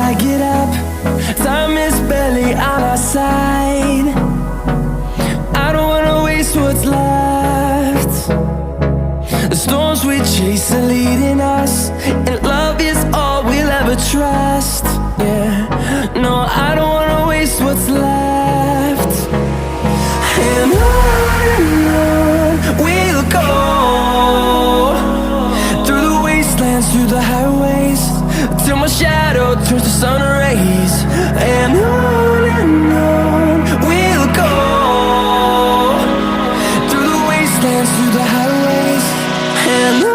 I get up, time is barely on our side. I don't wanna waste what's left. The storms we chase are leading us, and love is all we'll ever trust. Yeah, no, I don't wanna waste what's left. And on we'll go, through the wastelands, through the highways, till my shadow turns to sun rays. And on we'll go, through the wastelands, through the highways, and on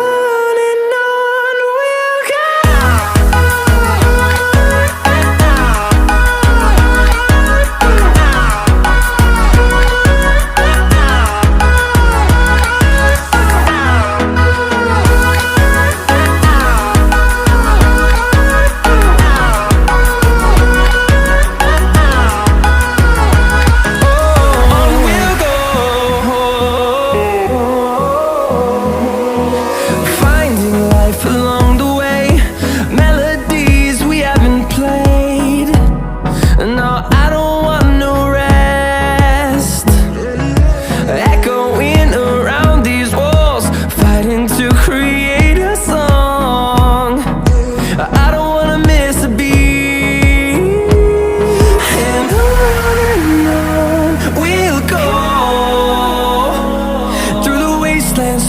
we'll go.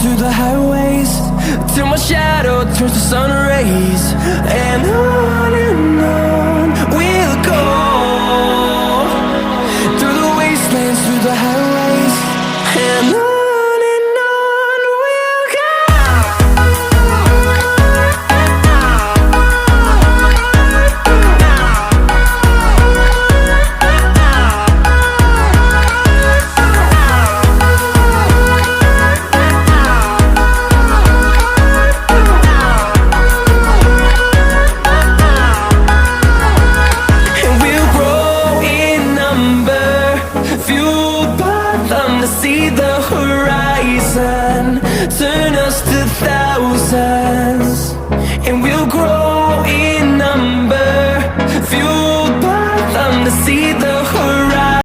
Through the highways, till my shadow turns to sun rays. And on we'll go, through the wastelands, through the highways, and on we'll go. To see the horizon turn us to thousands, and we'll grow